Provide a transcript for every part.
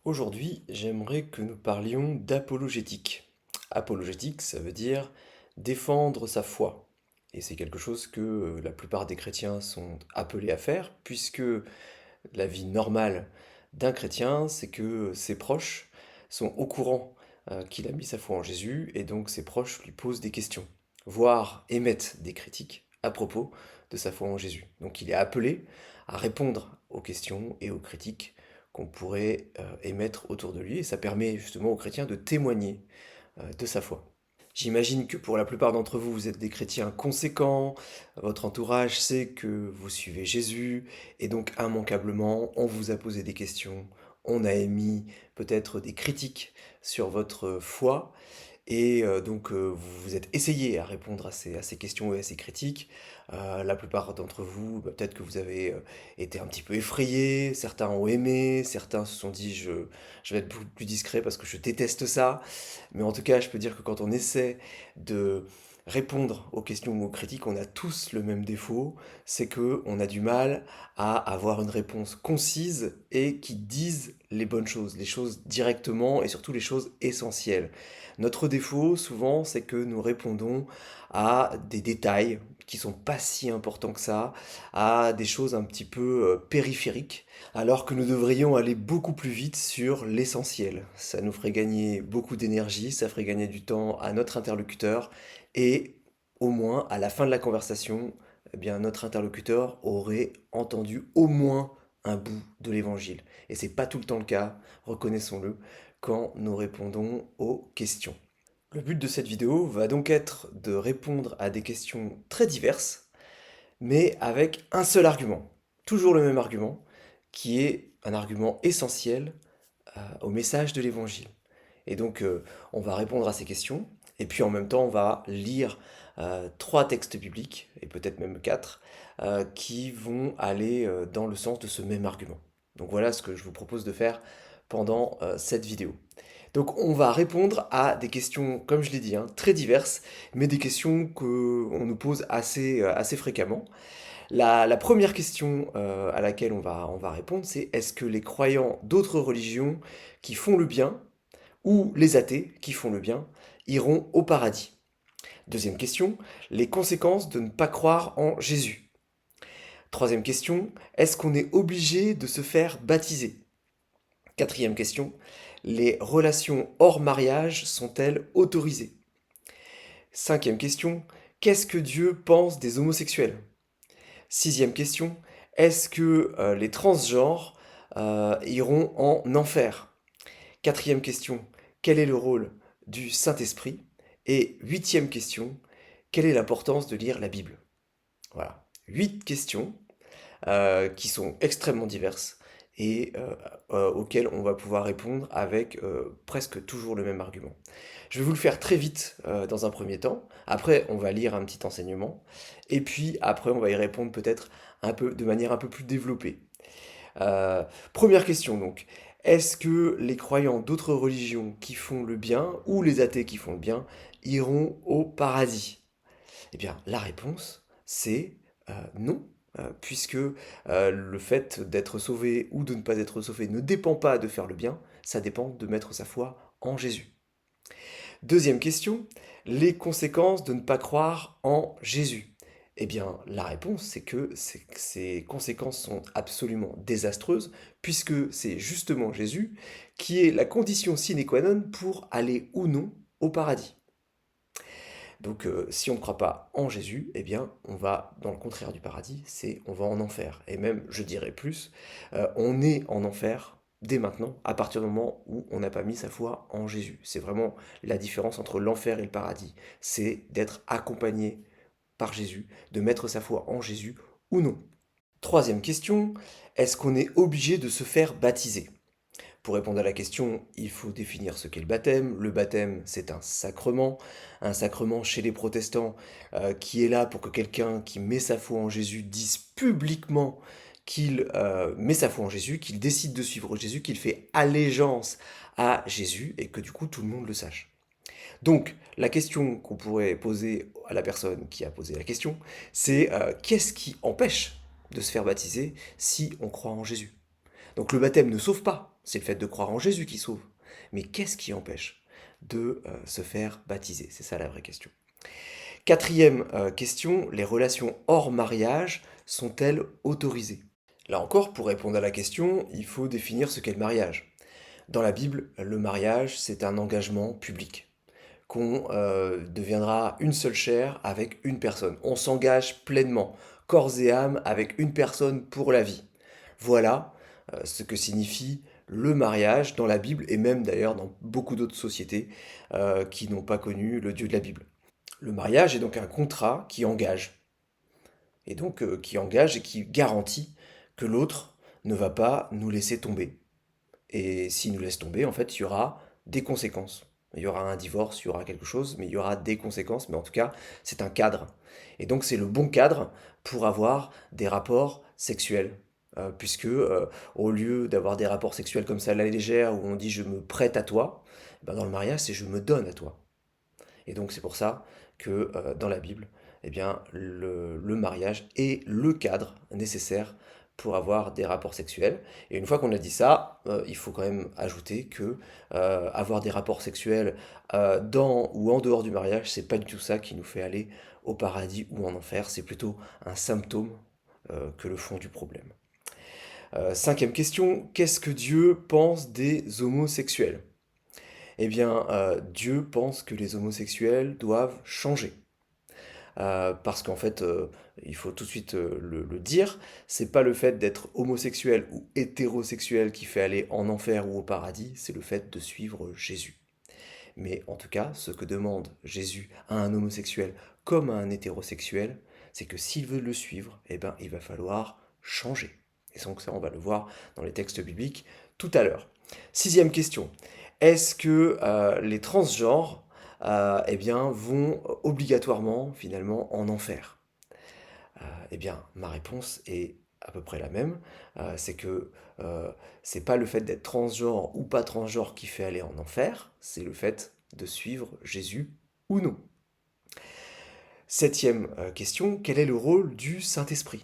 Aujourd'hui, j'aimerais que nous parlions d'apologétique. Apologétique, ça veut dire défendre sa foi. Et c'est quelque chose que la plupart des chrétiens sont appelés à faire, puisque la vie normale d'un chrétien, c'est que ses proches sont au courant qu'il a mis sa foi en Jésus, et donc ses proches lui posent des questions, voire émettent des critiques à propos de sa foi en Jésus. Donc il est appelé à répondre aux questions et aux critiques qu'on pourrait émettre autour de lui, et ça permet justement aux chrétiens de témoigner de sa foi. J'imagine que pour la plupart d'entre vous, vous êtes des chrétiens conséquents, votre entourage sait que vous suivez Jésus, et donc immanquablement, on vous a posé des questions, on a émis peut-être des critiques sur votre foi, et vous vous êtes essayé à répondre à ces questions et à ces critiques. La plupart d'entre vous, peut-être que vous avez été un petit peu effrayés, certains ont aimé, certains se sont dit je vais être beaucoup plus discret parce que je déteste ça. Mais en tout cas, je peux dire que quand on essaie de répondre aux questions ou aux critiques, on a tous le même défaut, c'est que on a du mal à avoir une réponse concise et qui dise les bonnes choses, les choses directement et surtout les choses essentielles. Notre défaut, souvent, c'est que nous répondons à des détails qui sont pas si importants que ça, à des choses un petit peu périphériques, alors que nous devrions aller beaucoup plus vite sur l'essentiel. Ça nous ferait gagner beaucoup d'énergie, ça ferait gagner du temps à notre interlocuteur, et au moins, à la fin de la conversation, eh bien, notre interlocuteur aurait entendu au moins un bout de l'évangile. Et c'est pas tout le temps le cas, reconnaissons-le, quand nous répondons aux questions. Le but de cette vidéo va donc être de répondre à des questions très diverses, mais avec un seul argument. Toujours le même argument, qui est un argument essentiel au message de l'évangile. Et donc, on va répondre à ces questions, et puis en même temps, on va lire trois textes bibliques, et peut-être même quatre, qui vont aller dans le sens de ce même argument. Donc voilà ce que je vous propose de faire pendant cette vidéo. Donc on va répondre à des questions, comme je l'ai dit, hein, très diverses, mais des questions qu'on nous pose assez fréquemment. La première question à laquelle on va répondre, c'est est-ce que les croyants d'autres religions qui font le bien, ou les athées qui font le bien, iront au paradis? Deuxième question, les conséquences de ne pas croire en Jésus. Troisième question, est-ce qu'on est obligé de se faire baptiser? Quatrième question, les relations hors mariage sont-elles autorisées? Cinquième question, qu'est-ce que Dieu pense des homosexuels? Sixième question, est-ce que les transgenres iront en enfer? Quatrième question, quel est le rôle du Saint-Esprit? Et huitième question, quelle est l'importance de lire la Bible? Voilà, huit questions qui sont extrêmement diverses et auxquelles on va pouvoir répondre avec presque toujours le même argument. Je vais vous le faire très vite dans un premier temps. Après, on va lire un petit enseignement. Et puis après, on va y répondre peut-être un peu de manière un peu plus développée. Euh, Première question donc. Est-ce que les croyants d'autres religions qui font le bien ou les athées qui font le bien iront au paradis? Eh bien, la réponse, c'est non, puisque le fait d'être sauvé ou de ne pas être sauvé ne dépend pas de faire le bien, ça dépend de mettre sa foi en Jésus. Deuxième question, les conséquences de ne pas croire en Jésus. Eh bien, la réponse, c'est que ces conséquences sont absolument désastreuses, puisque c'est justement Jésus qui est la condition sine qua non pour aller ou non au paradis. Donc si on ne croit pas en Jésus, eh bien on va dans le contraire du paradis, c'est on va en enfer. Et même, je dirais plus, on est en enfer dès maintenant, à partir du moment où on n'a pas mis sa foi en Jésus. C'est vraiment la différence entre l'enfer et le paradis. C'est d'être accompagné par Jésus, de mettre sa foi en Jésus ou non. Troisième question, est-ce qu'on est obligé de se faire baptiser? Pour répondre à la question, il faut définir ce qu'est le baptême. Le baptême, c'est un sacrement chez les protestants qui est là pour que quelqu'un qui met sa foi en Jésus dise publiquement qu'il met sa foi en Jésus, qu'il décide de suivre Jésus, qu'il fait allégeance à Jésus et que du coup tout le monde le sache. Donc, la question qu'on pourrait poser à la personne qui a posé la question, c'est qu'est-ce qui empêche de se faire baptiser si on croit en Jésus? Donc le baptême ne sauve pas, c'est le fait de croire en Jésus qui sauve. Mais qu'est-ce qui empêche de se faire baptiser? C'est ça la vraie question. Quatrième question, les relations hors mariage sont-elles autorisées? Là encore, pour répondre à la question, il faut définir ce qu'est le mariage. Dans la Bible, le mariage, c'est un engagement public, qu'on deviendra une seule chair avec une personne. On s'engage pleinement, corps et âme, avec une personne pour la vie. Voilà ce que signifie le mariage dans la Bible et même d'ailleurs dans beaucoup d'autres sociétés qui n'ont pas connu le Dieu de la Bible. Le mariage est donc un contrat qui engage, et donc qui engage et qui garantit que l'autre ne va pas nous laisser tomber. Et s'il nous laisse tomber, en fait, il y aura des conséquences. Il y aura un divorce, il y aura quelque chose, mais il y aura des conséquences. Mais en tout cas, c'est un cadre. Et donc, c'est le bon cadre pour avoir des rapports sexuels. Puisque, au lieu d'avoir des rapports sexuels comme ça à la légère, où on dit je me prête à toi, ben dans le mariage, c'est je me donne à toi. Et donc, c'est pour ça que dans la Bible, eh bien, le mariage est le cadre nécessaire pour avoir des rapports sexuels. Et une fois qu'on a dit ça, il faut quand même ajouter que avoir des rapports sexuels dans ou en dehors du mariage, c'est pas du tout ça qui nous fait aller au paradis ou en enfer. C'est plutôt un symptôme que le fond du problème. Cinquième question, qu'est-ce que Dieu pense des homosexuels? Eh bien, Dieu pense que les homosexuels doivent changer. Parce qu'en fait, il faut tout de suite le dire, c'est pas le fait d'être homosexuel ou hétérosexuel qui fait aller en enfer ou au paradis, c'est le fait de suivre Jésus. Mais en tout cas, ce que demande Jésus à un homosexuel comme à un hétérosexuel, c'est que s'il veut le suivre, eh ben, il va falloir changer. Et donc ça, on va le voir dans les textes bibliques tout à l'heure. Sixième question. Est-ce que les transgenres eh bien, vont obligatoirement finalement en enfer? Eh bien, ma réponse est à peu près la même. C'est que c'est pas le fait d'être transgenre ou pas transgenre qui fait aller en enfer, c'est le fait de suivre Jésus ou non. Septième question, quel est le rôle du Saint-Esprit?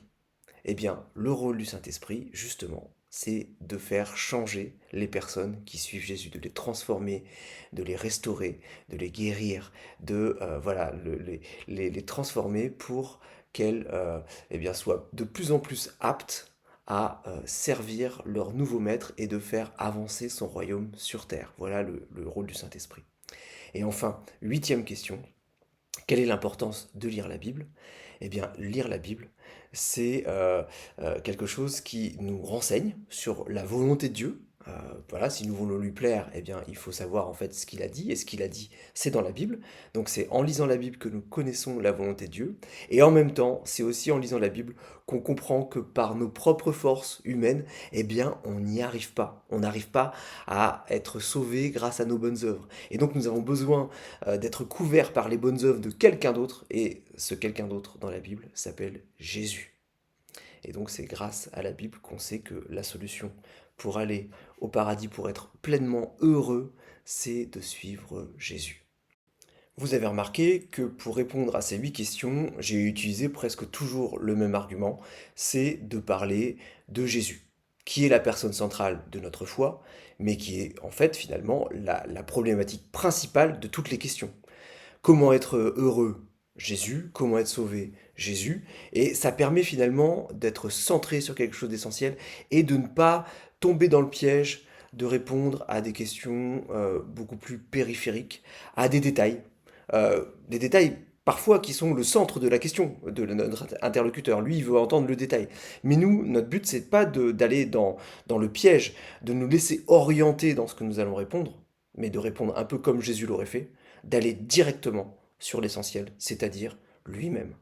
Eh bien, le rôle du Saint-Esprit, justement, c'est de faire changer les personnes qui suivent Jésus, de les transformer, de les restaurer, de les guérir, de voilà, les transformer pour qu'elles eh bien, soient de plus en plus aptes à servir leur nouveau maître et de faire avancer son royaume sur terre. Voilà le rôle du Saint-Esprit. Et enfin, huitième question, quelle est l'importance de lire la Bible? Eh bien, lire la Bible, c'est quelque chose qui nous renseigne sur la volonté de Dieu. Voilà, si nous voulons lui plaire, eh bien, il faut savoir en fait ce qu'il a dit, et ce qu'il a dit, c'est dans la Bible. Donc, c'est en lisant la Bible que nous connaissons la volonté de Dieu, et en même temps, c'est aussi en lisant la Bible qu'on comprend que par nos propres forces humaines, eh bien, on n'y arrive pas. On n'arrive pas à être sauvé grâce à nos bonnes œuvres. Et donc, nous avons besoin d'être couverts par les bonnes œuvres de quelqu'un d'autre, et ce quelqu'un d'autre dans la Bible s'appelle Jésus. Et donc c'est grâce à la Bible qu'on sait que la solution pour aller au paradis, pour être pleinement heureux, c'est de suivre Jésus. Vous avez remarqué que pour répondre à ces 8 questions, j'ai utilisé presque toujours le même argument, c'est de parler de Jésus, qui est la personne centrale de notre foi, mais qui est en fait finalement la problématique principale de toutes les questions. Comment être heureux? Jésus. Comment être sauvé? Jésus. Et ça permet finalement d'être centré sur quelque chose d'essentiel et de ne pas tomber dans le piège de répondre à des questions beaucoup plus périphériques, à des détails parfois qui sont le centre de la question de notre interlocuteur. Lui, il veut entendre le détail. Mais nous, notre but, c'est pas d'aller dans le piège, de nous laisser orienter dans ce que nous allons répondre, mais de répondre un peu comme Jésus l'aurait fait, d'aller directement sur l'essentiel, c'est-à-dire lui-même.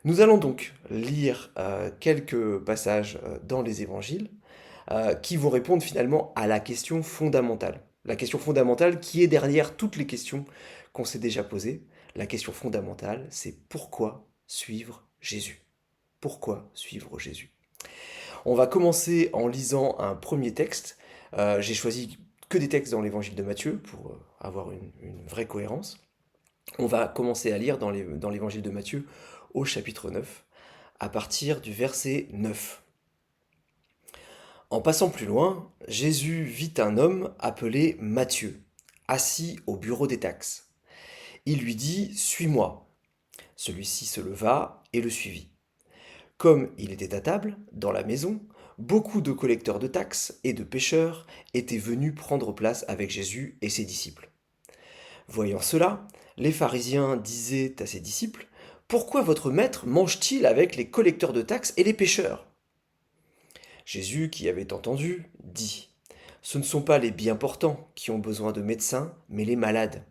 Nous allons donc lire quelques passages dans les évangiles qui vont répondre finalement à la question fondamentale. La question fondamentale qui est derrière toutes les questions qu'on s'est déjà posées. La question fondamentale, c'est pourquoi suivre Jésus? Pourquoi suivre Jésus? On va commencer en lisant un premier texte. J'ai choisi que des textes dans l'évangile de Matthieu pour avoir une vraie cohérence. On va commencer à lire dans l'évangile de Matthieu au chapitre 9, à partir du verset 9. En passant plus loin, Jésus vit un homme appelé Matthieu, assis au bureau des taxes. Il lui dit: Suis-moi. Celui-ci se leva et le suivit. Comme il était à table, dans la maison, beaucoup de collecteurs de taxes et de pêcheurs étaient venus prendre place avec Jésus et ses disciples. Voyant cela, les pharisiens disaient à ses disciples: Pourquoi votre maître mange-t-il avec les collecteurs de taxes et les pêcheurs? Jésus, qui avait entendu, dit: Ce ne sont pas les bien portants qui ont besoin de médecins, mais les malades.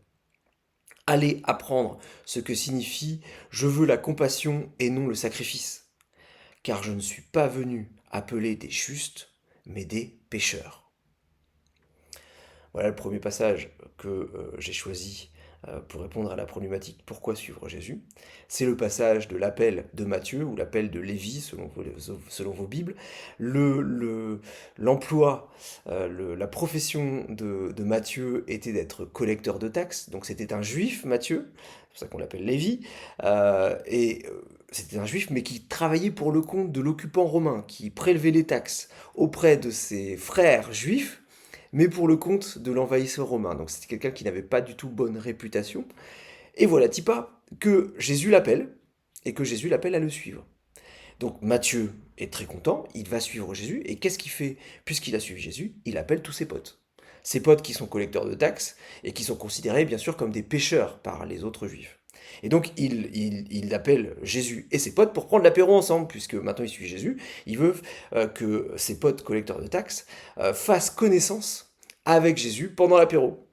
Allez apprendre ce que signifie Je veux la compassion et non le sacrifice, car je ne suis pas venu appeler des justes, mais des pécheurs. Voilà le premier passage que j'ai choisi pour répondre à la problématique pourquoi suivre Jésus. C'est le passage de l'appel de Matthieu ou l'appel de Lévi selon vos Bibles. L'emploi, la profession de Matthieu était d'être collecteur de taxes, donc c'était un juif Matthieu, c'est pour ça qu'on l'appelle Lévi, c'était un juif mais qui travaillait pour le compte de l'occupant romain, qui prélevait les taxes auprès de ses frères juifs mais pour le compte de l'envahisseur romain. Donc c'était quelqu'un qui n'avait pas du tout bonne réputation. Et voilà Tipa que Jésus l'appelle, et que Jésus l'appelle à le suivre. Donc Matthieu est très content, il va suivre Jésus, et qu'est-ce qu'il fait? Puisqu'il a suivi Jésus, il appelle tous ses potes. Ses potes qui sont collecteurs de taxes, et qui sont considérés bien sûr comme des pécheurs par les autres juifs. Et donc il appelle Jésus et ses potes pour prendre l'apéro ensemble, puisque maintenant il suit Jésus, il veut que ses potes collecteurs de taxes fassent connaissance avec Jésus pendant l'apéro.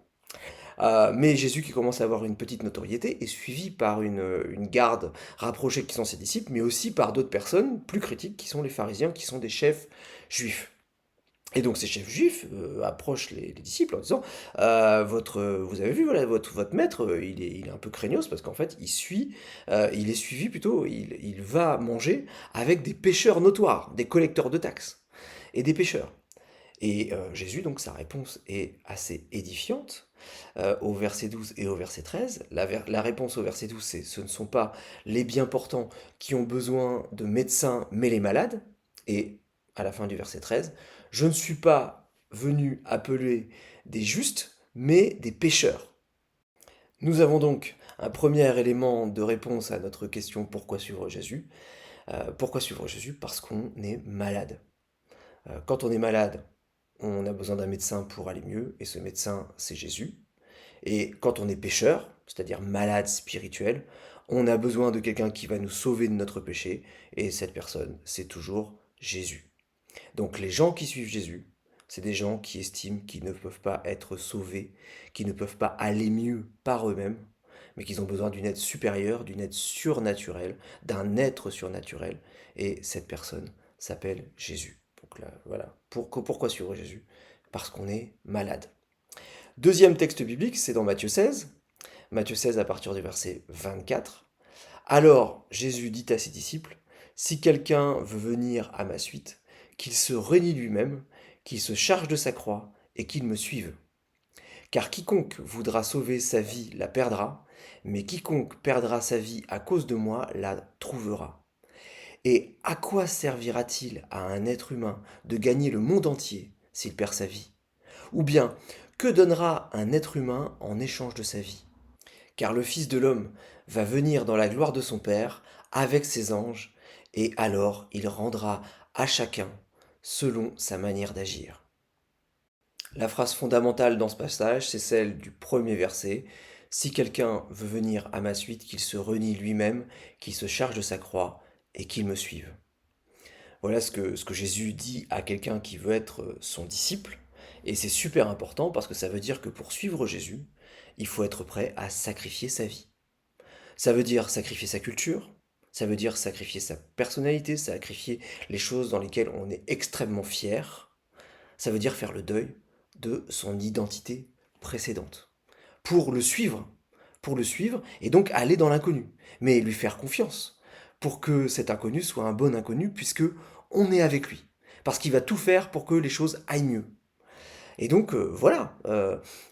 Mais Jésus, qui commence à avoir une petite notoriété, est suivi par une garde rapprochée qui sont ses disciples, mais aussi par d'autres personnes plus critiques qui sont les pharisiens, qui sont des chefs juifs. Et donc ces chefs juifs approchent les disciples en disant vous avez vu, voilà, votre maître, il est un peu craignos parce qu'en fait il est suivi plutôt, il va manger avec des pécheurs notoires, des collecteurs de taxes et des pécheurs. Et Jésus, donc sa réponse est assez édifiante au verset 12 et au verset 13. La réponse au verset 12, c'est ce ne sont pas les bien portants qui ont besoin de médecins, mais les malades. Et à la fin du verset 13, je ne suis pas venu appeler des justes, mais des pécheurs. Nous avons donc un premier élément de réponse à notre question pourquoi suivre Jésus. Pourquoi suivre Jésus? Parce qu'on est malade. Quand on est malade, on a besoin d'un médecin pour aller mieux, et ce médecin, c'est Jésus. Et quand on est pécheur, c'est-à-dire malade spirituel, on a besoin de quelqu'un qui va nous sauver de notre péché, et cette personne, c'est toujours Jésus. Donc les gens qui suivent Jésus, c'est des gens qui estiment qu'ils ne peuvent pas être sauvés, qui ne peuvent pas aller mieux par eux-mêmes, mais qu'ils ont besoin d'une aide supérieure, d'une aide surnaturelle, d'un être surnaturel, et cette personne s'appelle Jésus. Donc là, voilà. Pourquoi suivre Jésus? Parce qu'on est malade. Deuxième texte biblique, c'est dans Matthieu 16. Matthieu 16 à partir du verset 24. Alors Jésus dit à ses disciples, si quelqu'un veut venir à ma suite, qu'il se renie lui-même, qu'il se charge de sa croix et qu'il me suive. Car quiconque voudra sauver sa vie la perdra, mais quiconque perdra sa vie à cause de moi la trouvera. Et à quoi servira-t-il à un être humain de gagner le monde entier s'il perd sa vie? Ou bien, que donnera un être humain en échange de sa vie? Car le Fils de l'homme va venir dans la gloire de son Père avec ses anges, et alors il rendra à chacun selon sa manière d'agir. La phrase fondamentale dans ce passage, c'est celle du premier verset. Si quelqu'un veut venir à ma suite, qu'il se renie lui-même, qu'il se charge de sa croix et qu'il me suive. Voilà ce que Jésus dit à quelqu'un qui veut être son disciple. Et c'est super important parce que ça veut dire que pour suivre Jésus, il faut être prêt à sacrifier sa vie. Ça veut dire sacrifier sa culture, ça veut dire sacrifier sa personnalité, sacrifier les choses dans lesquelles on est extrêmement fier. Ça veut dire faire le deuil de son identité précédente. Pour le suivre et donc aller dans l'inconnu, mais lui faire confiance pour que cet inconnu soit un bon inconnu puisque on est avec lui, parce qu'il va tout faire pour que les choses aillent mieux. Et donc voilà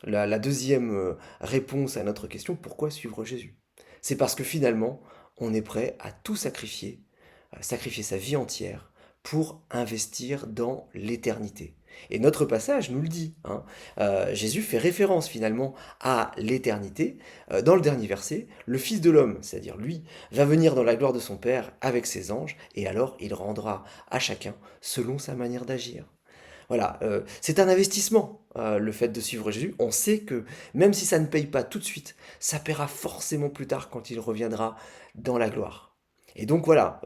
la deuxième réponse à notre question pourquoi suivre Jésus? C'est parce que finalement on est prêt à tout sacrifier, à sacrifier sa vie entière pour investir dans l'éternité. Et notre passage nous le dit, hein. Jésus fait référence finalement à l'éternité. Dans le dernier verset, le Fils de l'homme, c'est-à-dire lui, va venir dans la gloire de son Père avec ses anges, et alors il rendra à chacun selon sa manière d'agir. Voilà, c'est un investissement, le fait de suivre Jésus. On sait que même si ça ne paye pas tout de suite, ça paiera forcément plus tard quand il reviendra dans la gloire. Et donc voilà,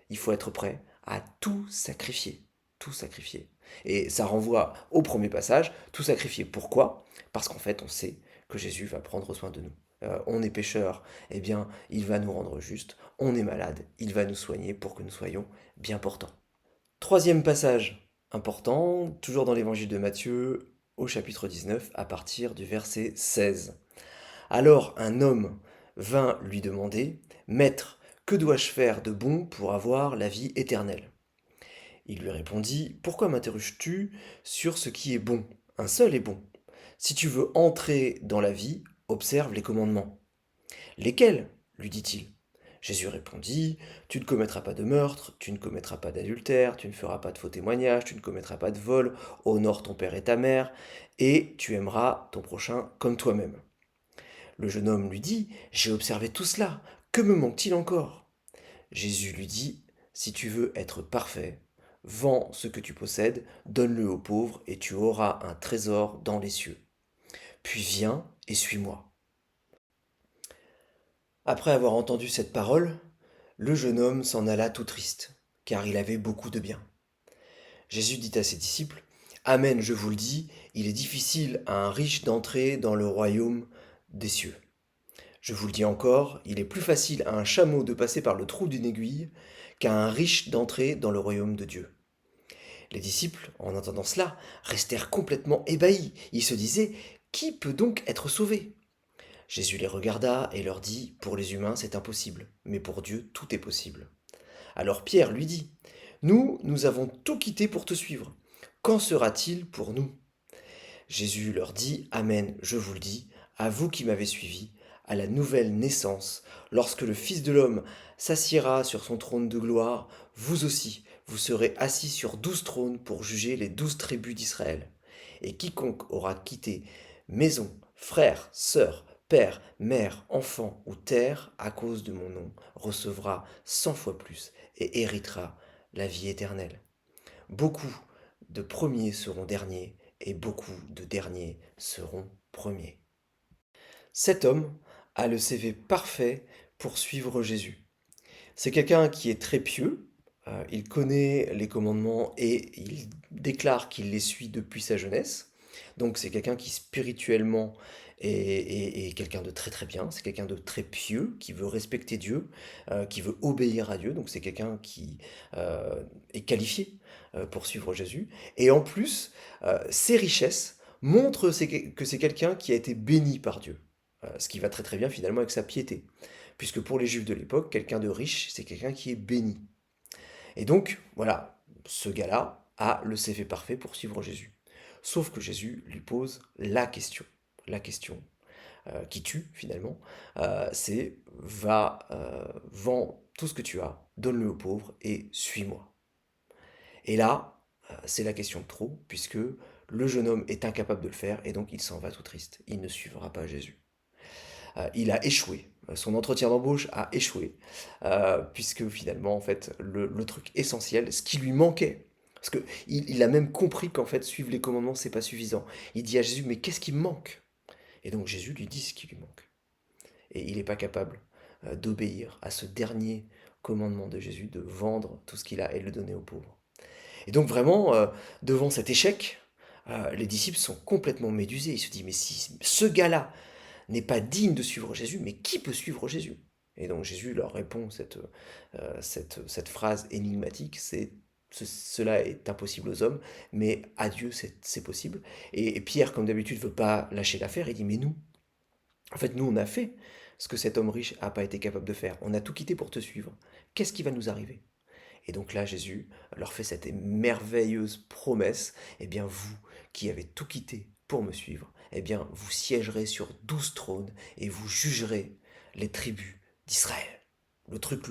il faut être prêt à tout sacrifier, tout sacrifier. Et ça renvoie au premier passage, tout sacrifier. Pourquoi? Parce qu'en fait, on sait que Jésus va prendre soin de nous. On est pécheurs, eh bien, il va nous rendre justes. On est malade, il va nous soigner pour que nous soyons bien portants. Troisième passage important, toujours dans l'évangile de Matthieu, au chapitre 19, à partir du verset 16. Alors un homme vint lui demander, Maître, que dois-je faire de bon pour avoir la vie éternelle? Il lui répondit, Pourquoi m'interroges-tu sur ce qui est bon? Un seul est bon. Si tu veux entrer dans la vie, observe les commandements. Lesquels? Lui dit-il. Jésus répondit, Tu ne commettras pas de meurtre, tu ne commettras pas d'adultère, tu ne feras pas de faux témoignages, tu ne commettras pas de vol, honore ton père et ta mère, et tu aimeras ton prochain comme toi-même. Le jeune homme lui dit, J'ai observé tout cela, que me manque-t-il encore? Jésus lui dit, Si tu veux être parfait, vends ce que tu possèdes, donne-le aux pauvres, et tu auras un trésor dans les cieux. Puis viens et suis-moi. Après avoir entendu cette parole, le jeune homme s'en alla tout triste, car il avait beaucoup de biens. Jésus dit à ses disciples, Amen, je vous le dis, il est difficile à un riche d'entrer dans le royaume des cieux. Je vous le dis encore, il est plus facile à un chameau de passer par le trou d'une aiguille qu'à un riche d'entrer dans le royaume de Dieu. Les disciples, en entendant cela, restèrent complètement ébahis. Ils se disaient, Qui peut donc être sauvé? Jésus les regarda et leur dit, Pour les humains c'est impossible, mais pour Dieu tout est possible. Alors Pierre lui dit, nous avons tout quitté pour te suivre. Qu'en sera-t-il pour nous? Jésus leur dit, Amen, je vous le dis, à vous qui m'avez suivi, à la nouvelle naissance, lorsque le Fils de l'homme s'assiera sur son trône de gloire, vous aussi, vous serez assis sur 12 trônes pour juger les 12 tribus d'Israël. Et quiconque aura quitté maison, frère, sœur, père, mère, enfant ou terre à cause de mon nom recevra 100 fois plus et héritera la vie éternelle. Beaucoup de premiers seront derniers et beaucoup de derniers seront premiers. Cet homme a le CV parfait pour suivre Jésus. C'est quelqu'un qui est très pieux, il connaît les commandements et il déclare qu'il les suit depuis sa jeunesse. Donc c'est quelqu'un qui spirituellement est quelqu'un de très très bien, c'est quelqu'un de très pieux, qui veut respecter Dieu, qui veut obéir à Dieu, donc c'est quelqu'un qui est qualifié pour suivre Jésus. Et en plus, ses richesses montrent que c'est quelqu'un qui a été béni par Dieu, ce qui va très très bien finalement avec sa piété. Puisque pour les Juifs de l'époque, quelqu'un de riche, c'est quelqu'un qui est béni. Et donc, voilà, ce gars-là a le CV parfait pour suivre Jésus. Sauf que Jésus lui pose la question qui tue finalement, c'est vends tout ce que tu as, donne-le aux pauvres et suis-moi. Et là, c'est la question de trop, puisque le jeune homme est incapable de le faire et donc il s'en va tout triste. Il ne suivra pas Jésus. Il a échoué. Son entretien d'embauche a échoué, puisque finalement, en fait, le truc essentiel, ce qui lui manquait, parce qu'il a même compris qu'en fait, suivre les commandements, c'est pas suffisant. Il dit à Jésus, mais qu'est-ce qui me manque? Et donc Jésus lui dit ce qui lui manque. Et il n'est pas capable d'obéir à ce dernier commandement de Jésus, de vendre tout ce qu'il a et de le donner aux pauvres. Et donc vraiment, devant cet échec, les disciples sont complètement médusés. Ils se disent, mais si ce gars-là n'est pas digne de suivre Jésus, mais qui peut suivre Jésus? Et donc Jésus leur répond cette phrase énigmatique, cela est impossible aux hommes, mais à Dieu c'est possible. Et Pierre, comme d'habitude, ne veut pas lâcher l'affaire, il dit, mais nous, en fait, nous, on a fait ce que cet homme riche n'a pas été capable de faire. On a tout quitté pour te suivre. Qu'est-ce qui va nous arriver? Et donc là, Jésus leur fait cette merveilleuse promesse, eh bien vous qui avez tout quitté pour me suivre, eh bien vous siégerez sur 12 trônes et vous jugerez les tribus d'Israël. Le truc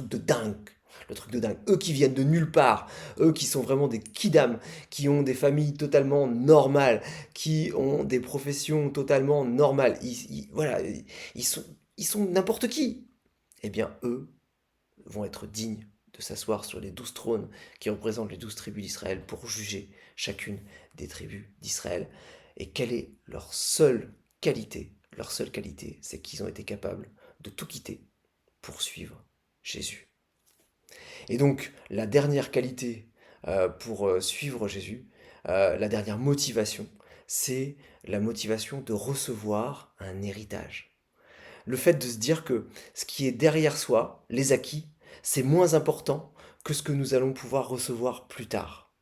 de dingue. Le truc de dingue. Eux qui viennent de nulle part, eux qui sont vraiment des kidam, qui ont des familles totalement normales, qui ont des professions totalement normales. Voilà, ils sont, ils sont n'importe qui. Eh bien, eux vont être dignes de s'asseoir sur les 12 trônes qui représentent les 12 tribus d'Israël pour juger chacune des tribus d'Israël. Et quelle est leur seule qualité? Leur seule qualité, c'est qu'ils ont été capables de tout quitter pour suivre Jésus. Et donc, la dernière qualité pour suivre Jésus, la dernière motivation, c'est la motivation de recevoir un héritage. Le fait de se dire que ce qui est derrière soi, les acquis, c'est moins important que ce que nous allons pouvoir recevoir plus tard.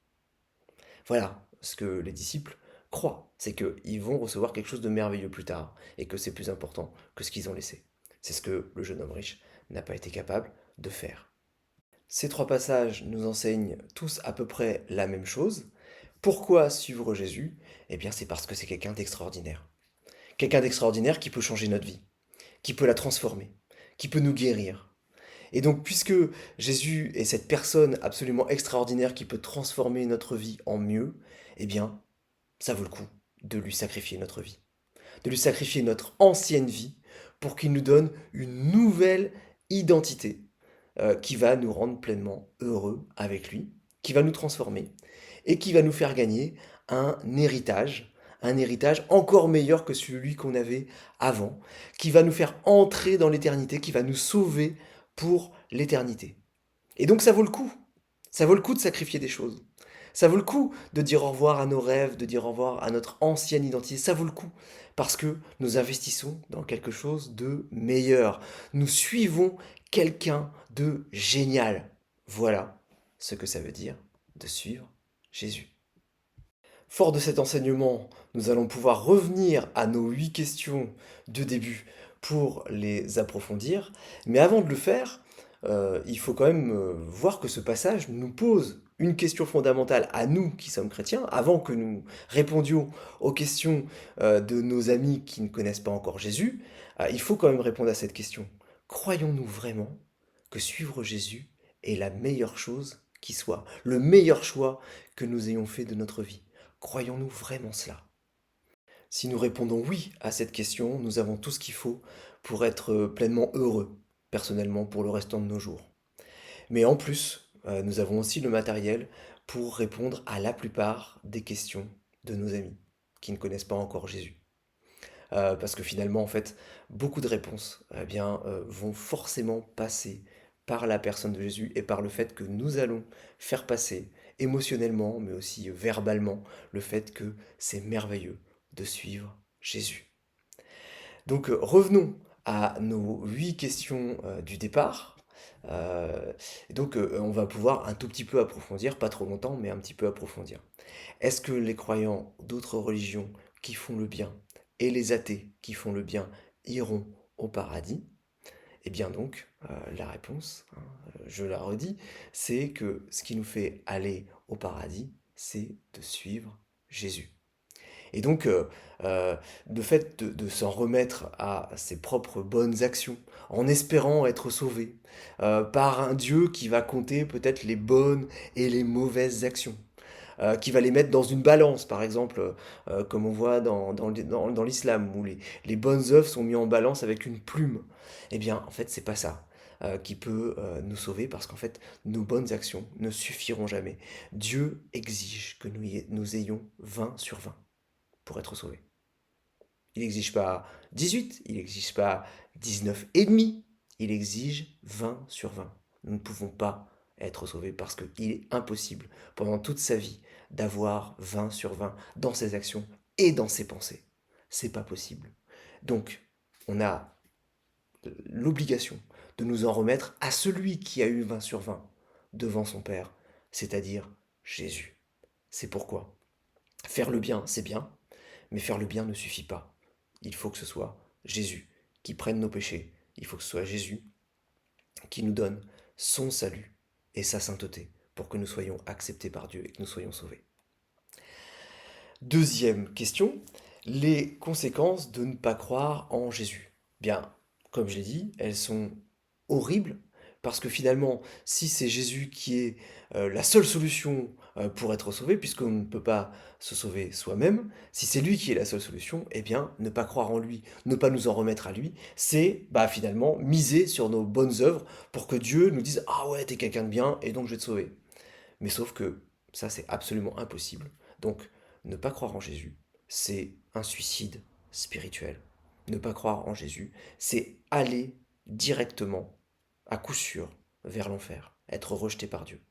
Voilà ce que les disciples croient, c'est qu'ils vont recevoir quelque chose de merveilleux plus tard et que c'est plus important que ce qu'ils ont laissé. C'est ce que le jeune homme riche n'a pas été capable de faire. Ces trois passages nous enseignent tous à peu près la même chose. Pourquoi suivre Jésus? Eh bien, c'est parce que c'est quelqu'un d'extraordinaire. Quelqu'un d'extraordinaire qui peut changer notre vie, qui peut la transformer, qui peut nous guérir. Et donc, puisque Jésus est cette personne absolument extraordinaire qui peut transformer notre vie en mieux, eh bien, ça vaut le coup de lui sacrifier notre vie, de lui sacrifier notre ancienne vie pour qu'il nous donne une nouvelle identité qui va nous rendre pleinement heureux avec lui, qui va nous transformer et qui va nous faire gagner un héritage encore meilleur que celui qu'on avait avant, qui va nous faire entrer dans l'éternité, qui va nous sauver pour l'éternité. Et donc ça vaut le coup. Ça vaut le coup de sacrifier des choses. Ça vaut le coup de dire au revoir à nos rêves, de dire au revoir à notre ancienne identité. Ça vaut le coup parce que nous investissons dans quelque chose de meilleur. Nous suivons quelqu'un de génial. Voilà ce que ça veut dire de suivre Jésus. Fort de cet enseignement, nous allons pouvoir revenir à nos 8 questions de début pour les approfondir. Mais avant de le faire, il faut quand même voir que ce passage nous pose une question fondamentale à nous qui sommes chrétiens, avant que nous répondions aux questions de nos amis qui ne connaissent pas encore Jésus. Il faut quand même répondre à cette question. Croyons-nous vraiment que suivre Jésus est la meilleure chose qui soit, le meilleur choix que nous ayons fait de notre vie? Croyons-nous vraiment cela? Si nous répondons oui à cette question, nous avons tout ce qu'il faut pour être pleinement heureux, personnellement, pour le restant de nos jours. Mais en plus, nous avons aussi le matériel pour répondre à la plupart des questions de nos amis qui ne connaissent pas encore Jésus. Parce que finalement, en fait, beaucoup de réponses vont forcément passer par la personne de Jésus et par le fait que nous allons faire passer émotionnellement, mais aussi verbalement, le fait que c'est merveilleux de suivre Jésus. Donc revenons à nos 8 questions du départ. On va pouvoir un tout petit peu approfondir, pas trop longtemps, mais un petit peu approfondir. Est-ce que les croyants d'autres religions qui font le bien et les athées qui font le bien iront au paradis? Eh bien donc, la réponse, je la redis, c'est que ce qui nous fait aller au paradis, c'est de suivre Jésus. Et donc, le fait de s'en remettre à ses propres bonnes actions, en espérant être sauvé, par un Dieu qui va compter peut-être les bonnes et les mauvaises actions, qui va les mettre dans une balance, par exemple, comme on voit dans l'islam, où les bonnes œuvres sont mises en balance avec une plume. Eh bien, en fait, c'est pas ça qui peut nous sauver, parce qu'en fait, nos bonnes actions ne suffiront jamais. Dieu exige que nous ayons 20 sur 20 pour être sauvés. Il n'exige pas 18, il n'exige pas 19 et demi, il exige 20 sur 20. Nous ne pouvons pas être sauvés parce qu'il est impossible pendant toute sa vie d'avoir 20 sur 20 dans ses actions et dans ses pensées. C'est pas possible. Donc, on a l'obligation de nous en remettre à celui qui a eu 20 sur 20 devant son Père, c'est-à-dire Jésus. C'est pourquoi faire le bien, c'est bien, mais faire le bien ne suffit pas. Il faut que ce soit Jésus qui prenne nos péchés. Il faut que ce soit Jésus qui nous donne son salut et sa sainteté pour que nous soyons acceptés par Dieu et que nous soyons sauvés. Deuxième question, les conséquences de ne pas croire en Jésus. Bien, comme je l'ai dit, elles sont horribles Parce que finalement, si c'est Jésus qui est la seule solution pour être sauvé, puisqu'on ne peut pas se sauver soi-même, si c'est lui qui est la seule solution, eh bien, ne pas croire en lui, ne pas nous en remettre à lui, c'est finalement miser sur nos bonnes œuvres pour que Dieu nous dise: «Ah ouais, t'es quelqu'un de bien, et donc je vais te sauver». Mais sauf que ça, c'est absolument impossible. Donc, ne pas croire en Jésus, c'est un suicide spirituel. Ne pas croire en Jésus, c'est aller directement, à coup sûr, vers l'enfer, être rejeté par Dieu.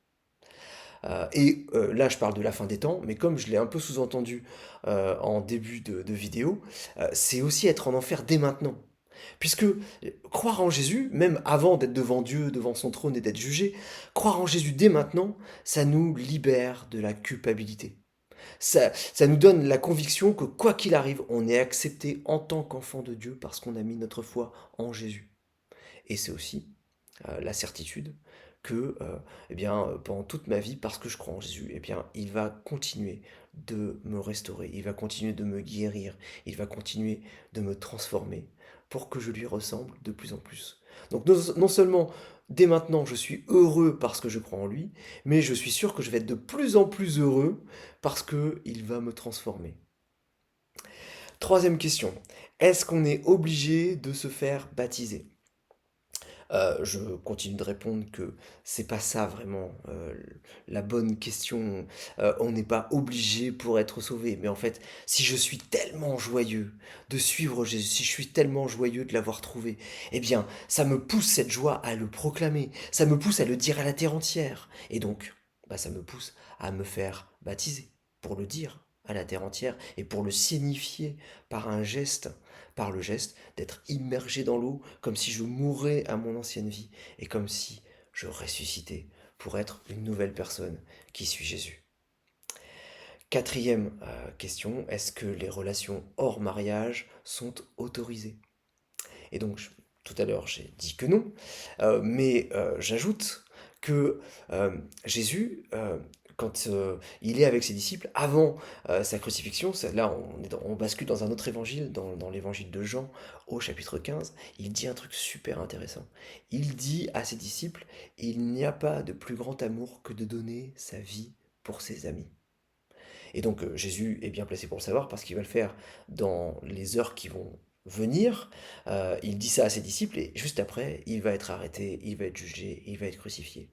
Là, je parle de la fin des temps, mais comme je l'ai un peu sous-entendu en début de vidéo, c'est aussi être en enfer dès maintenant. Puisque croire en Jésus, même avant d'être devant Dieu, devant son trône et d'être jugé, croire en Jésus dès maintenant, ça nous libère de la culpabilité. Ça nous donne la conviction que quoi qu'il arrive, on est accepté en tant qu'enfant de Dieu parce qu'on a mis notre foi en Jésus. Et c'est aussi la certitude que pendant toute ma vie, parce que je crois en Jésus, il va continuer de me restaurer, il va continuer de me guérir, il va continuer de me transformer pour que je lui ressemble de plus en plus. Donc non seulement dès maintenant je suis heureux parce que je crois en lui, mais je suis sûr que je vais être de plus en plus heureux parce qu'il va me transformer. Troisième question, est-ce qu'on est obligé de se faire baptiser? Je continue de répondre que c'est pas ça vraiment la bonne question. On n'est pas obligé pour être sauvé. Mais en fait, si je suis tellement joyeux de suivre Jésus, si je suis tellement joyeux de l'avoir trouvé, eh bien, ça me pousse cette joie à le proclamer. Ça me pousse à le dire à la terre entière. Et donc, ça me pousse à me faire baptiser pour le dire à la terre entière et pour le signifier par un geste, par le geste d'être immergé dans l'eau, comme si je mourais à mon ancienne vie, et comme si je ressuscitais pour être une nouvelle personne qui suit Jésus. Quatrième question, est-ce que les relations hors mariage sont autorisées? Et donc, tout à l'heure, j'ai dit que non, mais j'ajoute que Jésus, quand il est avec ses disciples, avant sa crucifixion, là on bascule dans un autre évangile, dans l'évangile de Jean, au chapitre 15, il dit un truc super intéressant. Il dit à ses disciples, il n'y a pas de plus grand amour que de donner sa vie pour ses amis. Et donc Jésus est bien placé pour le savoir parce qu'il va le faire dans les heures qui vont venir. Il dit ça à ses disciples et juste après, il va être arrêté, il va être jugé, il va être crucifié.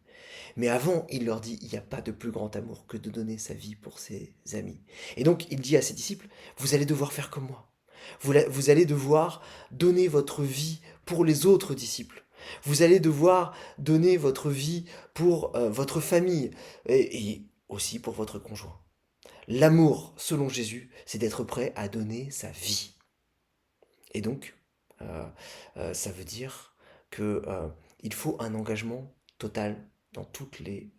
Mais avant, il leur dit, il n'y a pas de plus grand amour que de donner sa vie pour ses amis. Et donc, il dit à ses disciples, vous allez devoir faire comme moi. Vous allez devoir donner votre vie pour les autres disciples. Vous allez devoir donner votre vie pour votre famille et aussi pour votre conjoint. L'amour, selon Jésus, c'est d'être prêt à donner sa vie. Et donc, ça veut dire que il faut un engagement total dans toutes les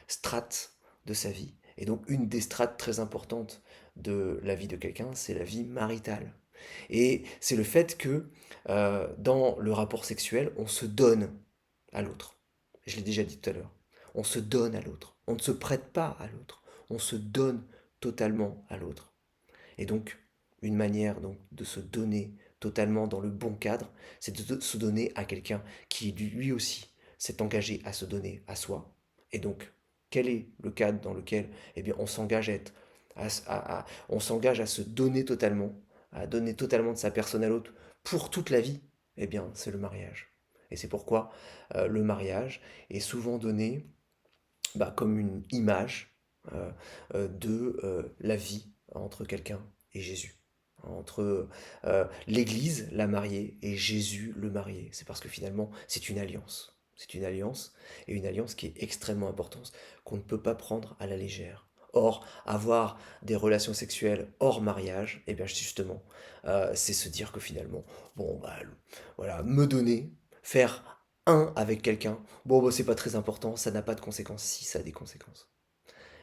strates de sa vie. Et donc, une des strates très importantes de la vie de quelqu'un, c'est la vie maritale. Et c'est le fait que dans le rapport sexuel, on se donne à l'autre. Je l'ai déjà dit tout à l'heure. On se donne à l'autre. On ne se prête pas à l'autre. On se donne totalement à l'autre. Et donc, une manière donc, de se donner totalement dans le bon cadre, c'est de se donner à quelqu'un qui lui aussi s'est engagé à se donner à soi. Et donc, quel est le cadre dans lequel on s'engage on s'engage à se donner totalement, à donner totalement de sa personne à l'autre pour toute la vie? C'est le mariage. Et c'est pourquoi le mariage est souvent donné comme une image de la vie entre quelqu'un et Jésus. Entre l'Église, la mariée, et Jésus, le marié. C'est parce que finalement, c'est une alliance. C'est une alliance, et une alliance qui est extrêmement importante, qu'on ne peut pas prendre à la légère. Or, avoir des relations sexuelles hors mariage, justement, c'est se dire que finalement, voilà, me donner, faire un avec quelqu'un, c'est pas très important, ça n'a pas de conséquences. Si, ça a des conséquences.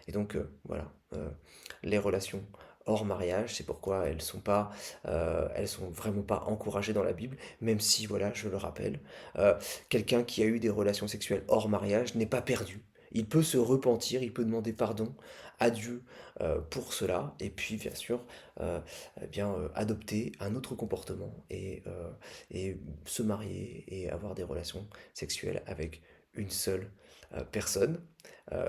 Et donc, voilà, les relations hors mariage, c'est pourquoi elles sont vraiment pas encouragées dans la Bible, même si, voilà, je le rappelle, quelqu'un qui a eu des relations sexuelles hors mariage n'est pas perdu, Il peut se repentir, il peut demander pardon à Dieu pour cela, et puis bien sûr, euh, adopter un autre comportement et se marier et avoir des relations sexuelles avec une seule personne,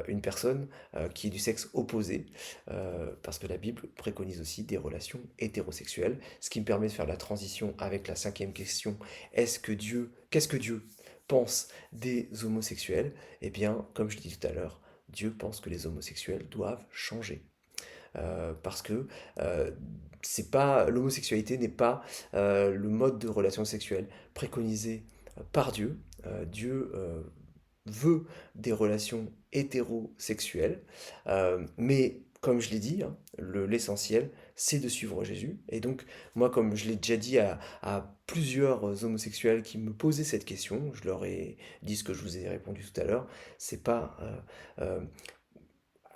une personne qui est du sexe opposé, parce que la Bible préconise aussi des relations hétérosexuelles, ce qui me permet de faire la transition avec la cinquième question. Qu'est-ce que Dieu pense des homosexuels? Eh bien, comme je l'ai dit tout à l'heure, Dieu pense que les homosexuels doivent changer. Parce que euh, c'est pas l'homosexualité n'est pas le mode de relation sexuelle préconisé par Dieu. Dieu veut des relations hétérosexuelles, mais comme je l'ai dit, hein, l'essentiel, c'est de suivre Jésus. Et donc, moi, comme je l'ai déjà dit à plusieurs homosexuels qui me posaient cette question, je leur ai dit ce que je vous ai répondu tout à l'heure, c'est pas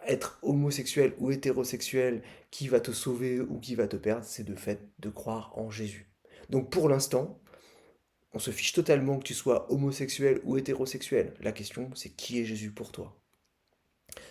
être homosexuel ou hétérosexuel qui va te sauver ou qui va te perdre, c'est de fait de croire en Jésus. Donc pour l'instant, on se fiche totalement que tu sois homosexuel ou hétérosexuel. La question, c'est qui est Jésus pour toi?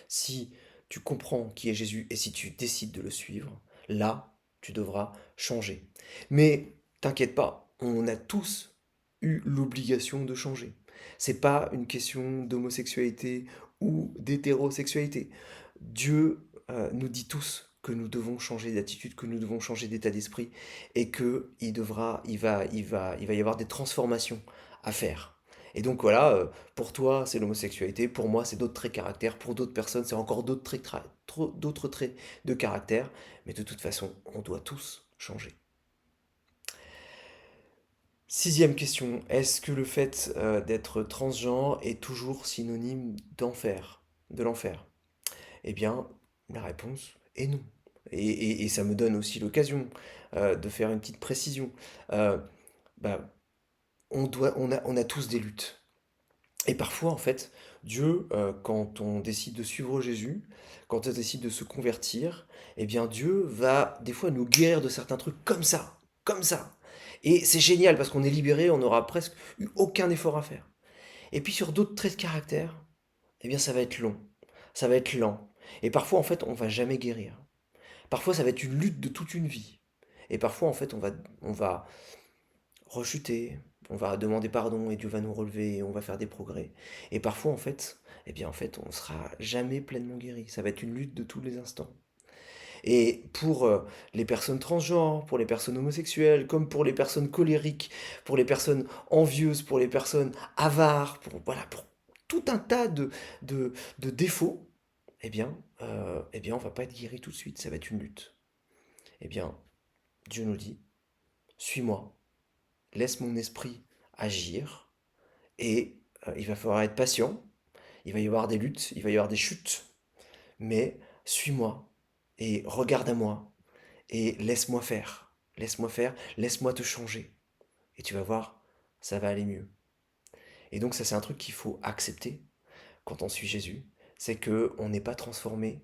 Si tu comprends qui est Jésus et si tu décides de le suivre, là, tu devras changer. Mais t'inquiète pas, on a tous eu l'obligation de changer. C'est pas une question d'homosexualité ou d'hétérosexualité. Dieu nous dit tous que nous devons changer d'attitude, que nous devons changer d'état d'esprit et que il va y avoir des transformations à faire. Et donc voilà, pour toi, c'est l'homosexualité, pour moi, c'est d'autres traits de caractère, pour d'autres personnes, c'est encore d'autres traits de caractère, mais de toute façon, on doit tous changer. Sixième question, est-ce que le fait d'être transgenre est toujours synonyme de l'enfer? Eh bien, la réponse est non. Et ça me donne aussi l'occasion de faire une petite précision. Euh, bah, on a tous des luttes. Et parfois, en fait, Dieu, quand on décide de suivre Jésus, quand on décide de se convertir, eh bien, Dieu va des fois nous guérir de certains trucs comme ça, comme ça. Et c'est génial parce qu'on est libéré, on n'aura presque eu aucun effort à faire. Et puis sur d'autres traits de caractère, eh bien, ça va être long, ça va être lent. Et parfois, en fait, on va jamais guérir. Parfois, ça va être une lutte de toute une vie. Et parfois, en fait, on va rechuter, on va demander pardon et Dieu va nous relever et on va faire des progrès. Et parfois, en fait, on sera jamais pleinement guéri. Ça va être une lutte de tous les instants. Et pour les personnes transgenres, pour les personnes homosexuelles, comme pour les personnes colériques, pour les personnes envieuses, pour les personnes avares, pour tout un tas de défauts, on va pas être guéri tout de suite. Ça va être une lutte. Eh bien, Dieu nous dit, suis-moi, laisse mon esprit agir, et il va falloir être patient, il va y avoir des luttes, il va y avoir des chutes, mais suis-moi, et regarde à moi, et laisse-moi faire, laisse-moi te changer, et tu vas voir, ça va aller mieux. Et donc ça c'est un truc qu'il faut accepter quand on suit Jésus, c'est que on n'est pas transformé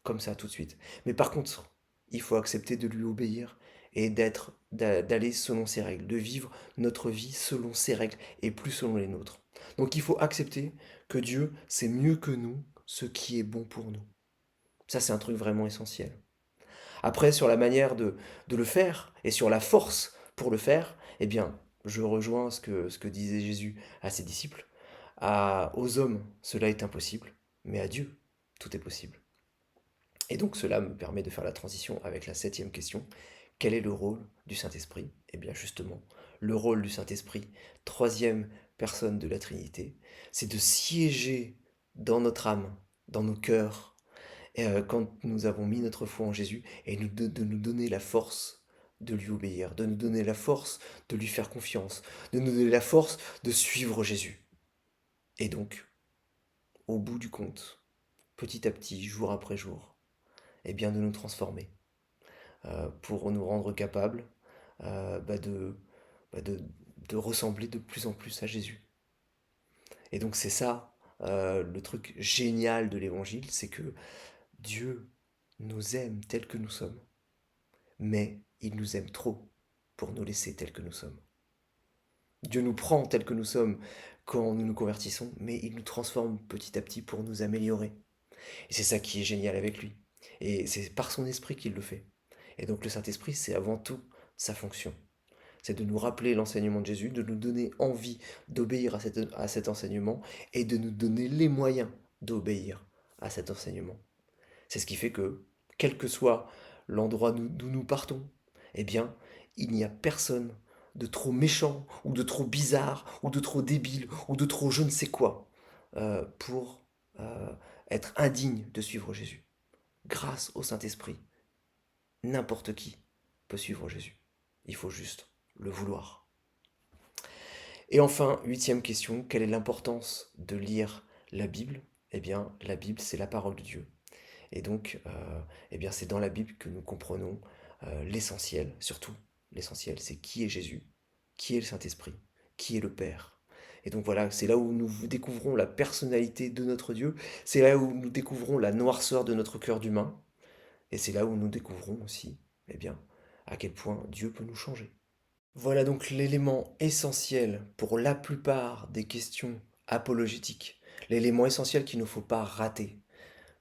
comme ça tout de suite. Mais par contre, il faut accepter de lui obéir et d'aller selon ses règles, de vivre notre vie selon ses règles et plus selon les nôtres. Donc il faut accepter que Dieu sait mieux que nous ce qui est bon pour nous. Ça, c'est un truc vraiment essentiel. Après, sur la manière de le faire et sur la force pour le faire, eh bien, je rejoins ce que disait Jésus à ses disciples. Aux hommes, cela est impossible, mais à Dieu, tout est possible. Et donc cela me permet de faire la transition avec la septième question. Quel est le rôle du Saint-Esprit? Eh bien justement, le rôle du Saint-Esprit, troisième personne de la Trinité, c'est de siéger dans notre âme, dans nos cœurs, quand nous avons mis notre foi en Jésus, et de nous donner la force de lui obéir, de nous donner la force de lui faire confiance, de nous donner la force de suivre Jésus. Et donc, au bout du compte, petit à petit, jour après jour, eh bien de nous transformer pour nous rendre capables euh, bah, de, bah, de, de ressembler de plus en plus à Jésus. Et donc c'est ça le truc génial de l'évangile, c'est que Dieu nous aime tels que nous sommes, mais il nous aime trop pour nous laisser tels que nous sommes. Dieu nous prend tels que nous sommes quand nous nous convertissons, mais il nous transforme petit à petit pour nous améliorer. Et c'est ça qui est génial avec lui. Et c'est par son esprit qu'il le fait. Et donc le Saint-Esprit, c'est avant tout sa fonction. C'est de nous rappeler l'enseignement de Jésus, de nous donner envie d'obéir à cet enseignement et de nous donner les moyens d'obéir à cet enseignement. C'est ce qui fait que, quel que soit l'endroit d'où nous partons, eh bien, il n'y a personne de trop méchant, ou de trop bizarre, ou de trop débile, ou de trop je ne sais quoi, pour être indigne de suivre Jésus. Grâce au Saint-Esprit, n'importe qui peut suivre Jésus. Il faut juste le vouloir. Et enfin, huitième question, quelle est l'importance de lire la Bible? Eh bien, la Bible, c'est la parole de Dieu. Et donc, eh bien, c'est dans la Bible que nous comprenons l'essentiel, surtout l'essentiel, c'est qui est Jésus, qui est le Saint-Esprit, qui est le Père. Et donc voilà, c'est là où nous découvrons la personnalité de notre Dieu, c'est là où nous découvrons la noirceur de notre cœur d'humain, et c'est là où nous découvrons aussi, eh bien, à quel point Dieu peut nous changer. Voilà donc l'élément essentiel pour la plupart des questions apologétiques, l'élément essentiel qu'il ne faut pas rater.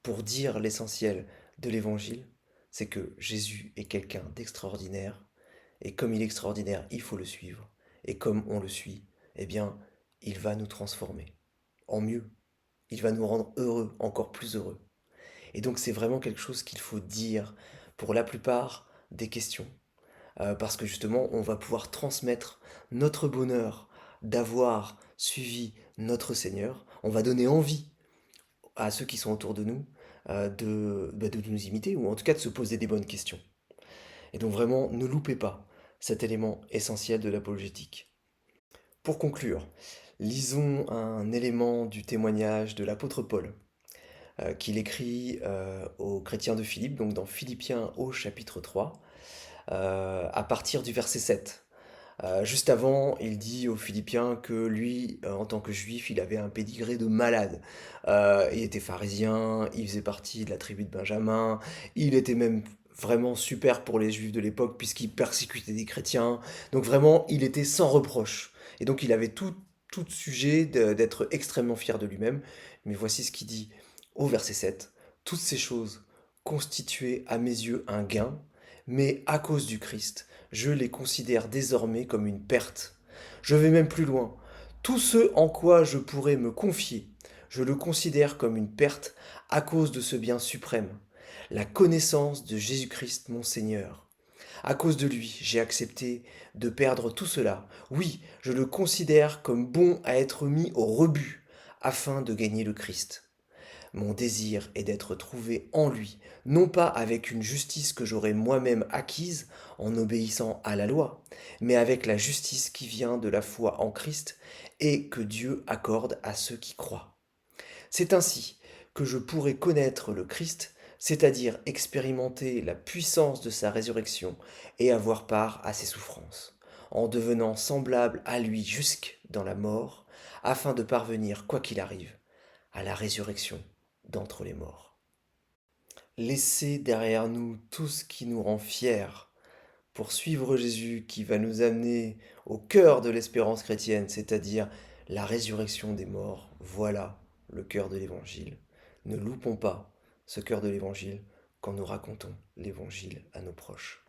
Pour dire l'essentiel de l'évangile, c'est que Jésus est quelqu'un d'extraordinaire, et comme il est extraordinaire, il faut le suivre, et comme on le suit, eh bien, il va nous transformer en mieux, il va nous rendre heureux, encore plus heureux. Et donc c'est vraiment quelque chose qu'il faut dire pour la plupart des questions, parce que justement, on va pouvoir transmettre notre bonheur d'avoir suivi notre Seigneur, on va donner envie à ceux qui sont autour de nous de nous imiter, ou en tout cas de se poser des bonnes questions. Et donc vraiment, ne loupez pas cet élément essentiel de l'apologétique. Pour conclure, lisons un élément du témoignage de l'apôtre Paul, qu'il écrit aux chrétiens de Philippe, donc dans Philippiens au chapitre 3, à partir du verset 7. Juste avant, il dit aux Philippiens que lui, en tant que juif, il avait un pédigré de malade. Il était pharisien, il faisait partie de la tribu de Benjamin, il était même vraiment super pour les juifs de l'époque puisqu'il persécutait des chrétiens. Donc vraiment, il était sans reproche. Et donc il avait tout sujet d'être extrêmement fier de lui-même. Mais voici ce qu'il dit au verset 7. Toutes ces choses constituaient à mes yeux un gain, mais à cause du Christ, je les considère désormais comme une perte. Je vais même plus loin. Tout ce en quoi je pourrais me confier, je le considère comme une perte à cause de ce bien suprême, la connaissance de Jésus-Christ mon Seigneur. À cause de lui, j'ai accepté de perdre tout cela. Oui, je le considère comme bon à être mis au rebut afin de gagner le Christ. Mon désir est d'être trouvé en lui, non pas avec une justice que j'aurais moi-même acquise en obéissant à la loi, mais avec la justice qui vient de la foi en Christ et que Dieu accorde à ceux qui croient. C'est ainsi que je pourrai connaître le Christ, c'est-à-dire expérimenter la puissance de sa résurrection et avoir part à ses souffrances, en devenant semblable à lui jusque dans la mort, afin de parvenir, quoi qu'il arrive, à la résurrection d'entre les morts. Laissez derrière nous tout ce qui nous rend fiers pour suivre Jésus qui va nous amener au cœur de l'espérance chrétienne, c'est-à-dire la résurrection des morts. Voilà le cœur de l'Évangile. Ne loupons pas ce cœur de l'Évangile quand nous racontons l'Évangile à nos proches.